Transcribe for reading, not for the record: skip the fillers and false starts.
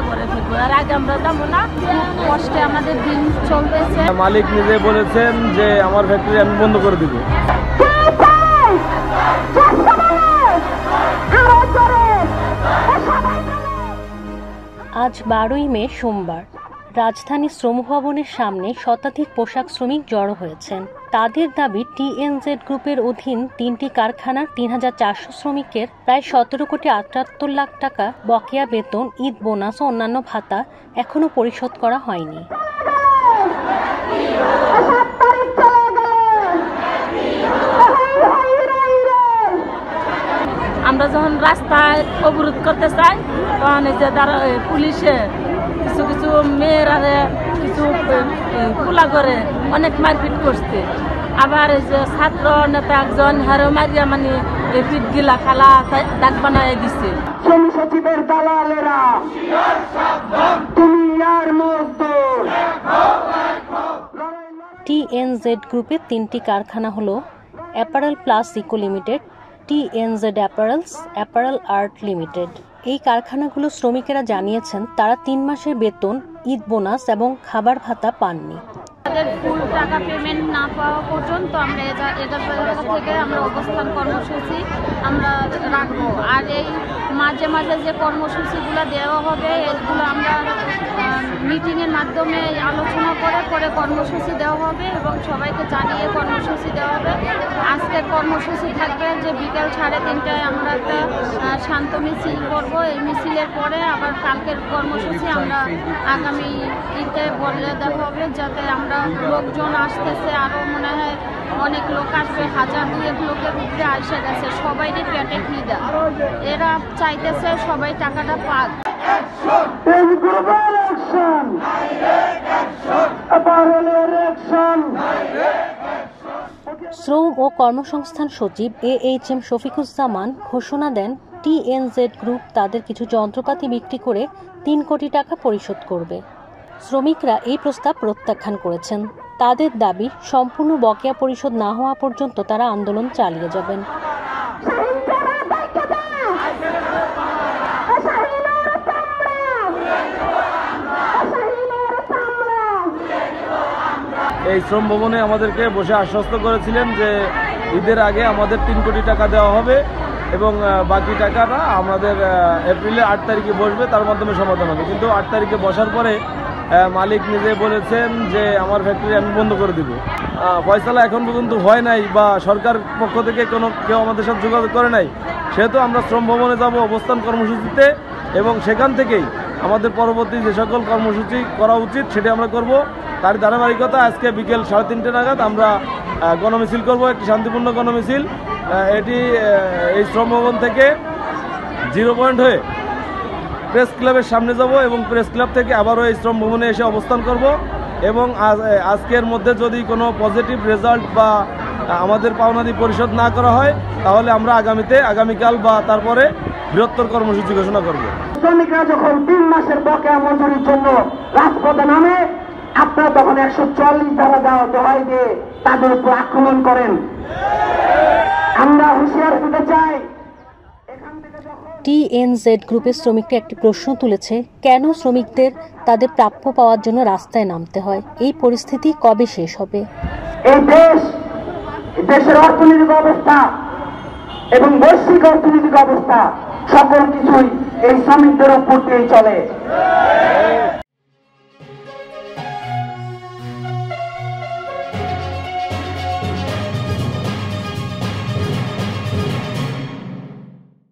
করে ফেলবো, আর আগে আমরা যাবো না। খুব কষ্টে আমাদের দিন চলতেছে। মালিক নিজে বলেছেন যে আমার ফ্যাক্টরি আমি বন্ধ করে দিব। আজ 12ই মে সোমবার রাজধানী শ্রম ভবনের সামনে শতাধিক পোশাক শ্রমিক জড়ো হয়েছেন। তাদের দাবি টিএনজেড গ্রুপের অধীন 3টি কারখানার 3400 শ্রমিকের প্রায় 17 কোটি 78 লাখ টাকা বকেয়া বেতন, ঈদ বোনাস ও অন্যান্য ভাতা এখনো পরিশোধ করা হয়নি। আমরা যখন রাস্তায় অবরোধ করতে চাই তখন এই যে পুলিশে কিছু কিছু মেয়েরা কিছু খোলা করে অনেক মারপিট করছে। আবার এই যে ছাত্র নেতা একজন হারো মারিয়া মানে পিঠ গিলা খালা দাগ বানায় দিচ্ছে। সচিবের দালালেরা টিএনজেড গ্রুপের 3টি কারখানা হলো apparel plus eco limited, TNZ apparels, apparel art limited. এই কারখানাগুলো শ্রমিকেরা জানিয়েছেন তারা 3 মাসের বেতন, ঈদ বোনাস এবং খাবার ভাতা পাননি। তাদের ফুল টাকা পেমেন্ট না পাওয়া পর্যন্ত আমরা থেকে আমরা অবস্থান কর্মসূচি আমরা রাখবো। আর এই মাঝে মাঝে যে কর্মসূচিগুলো দেওয়া হবে এগুলো আমরা মিটিংয়ের মাধ্যমে আলোচনা করে কর্মসূচি দেওয়া হবে এবং সবাইকে জানিয়ে কর্মসূচি দেওয়া হবে। আজকের কর্মসূচি থাকবে যে বিকেল 3:30টায় আমরা একটা শান্ত মিছিল করবো। এই মিছিলের পরে আবার কালকের কর্মসূচি আমরা আগামী ঈদে বলে দেওয়া হবে, যাতে আমরা লোকজন আসতেছে, আরও মনে হয় অনেক লোক আসবে, 1000-2 লোকের উপরে আসে গেছে, সবাইরই পেটে খিদা। এরা চাইতেছে সবাই টাকাটা পাক। শ্রম ও কর্মসংস্থান সচিব AHM শফিকুজ্জামান ঘোষণা দেন টিএনজেড গ্রুপ তাদের কিছু যন্ত্রপাতি বিক্রি করে 3 কোটি টাকা পরিশোধ করবে। শ্রমিকরা এই প্রস্তাব প্রত্যাখ্যান করেছেন। তাদের দাবি সম্পূর্ণ বকেয়া পরিশোধ না হওয়া পর্যন্ত তারা আন্দোলন চালিয়ে যাবেন। এই শ্রম ভবনে আমাদেরকে বসে আশ্বস্ত করেছিলেন যে ঈদের আগে আমাদের 3 কোটি টাকা দেওয়া হবে এবং বাকি টাকাটা আমাদের এপ্রিলের 8 তারিখে বসবে, তার মাধ্যমে সমাধান হবে। কিন্তু 8 তারিখে বসার পরে মালিক নিজে বলেছেন যে আমার ফ্যাক্টরি আমি বন্ধ করে দিব। ফয়সালা এখন পর্যন্ত হয় নাই বা সরকার পক্ষ থেকে কেউ আমাদের সাথে যোগাযোগ করে নাই। সেহেতু আমরা শ্রম ভবনে যাব অবস্থান কর্মসূচিতে এবং সেখান থেকেই আমাদের পরবর্তী যে সকল কর্মসূচি করা উচিত সেটা আমরা করব। তার ধারাবাহিকতা আজকে বিকেল 3:30 নাগাদ আমরা গণমিছিল করব, একটি শান্তিপূর্ণ গণমিছিল। এটি এই শ্রম ভবন থেকে 0 পয়েন্ট হয়ে প্রেস ক্লাবের সামনে যাব এবং প্রেস ক্লাব থেকে আবারও এই শ্রম ভবনে এসে অবস্থান করব এবং আজকের মধ্যে যদি কোনো পজিটিভ রেজাল্ট বা আমাদের পাওনাদি পরিশোধ না করা হয় তাহলে আমরা আগামীকাল বা তারপরে বৃহত্তর কর্মসূচি ঘোষণা করব। শ্রমিকরা যখন 3 মাসের বকেয়া মজুরির জন্য রাজপথে নামে, আপনারা তখন 144 ধারা দোহাই দিয়ে তাদের উপর আক্রমণ করেন। আমরা হুঁশিয়ার হতে চাই। টিএনজেড গ্রুপের শ্রমিকরা একটি প্রশ্ন তুলেছে, কেন শ্রমিকদের তাদের প্রাপ্য পাওয়ার জন্য রাস্তায় নামতে হয়? এই পরিস্থিতি কবে শেষ হবে? এই দেশের অর্থনৈতিক অবস্থা এবং বৈশ্বিক অর্থনৈতিক অবস্থা সকল কিছুই এই শ্রমিকদের উপর দিয়ে চলে।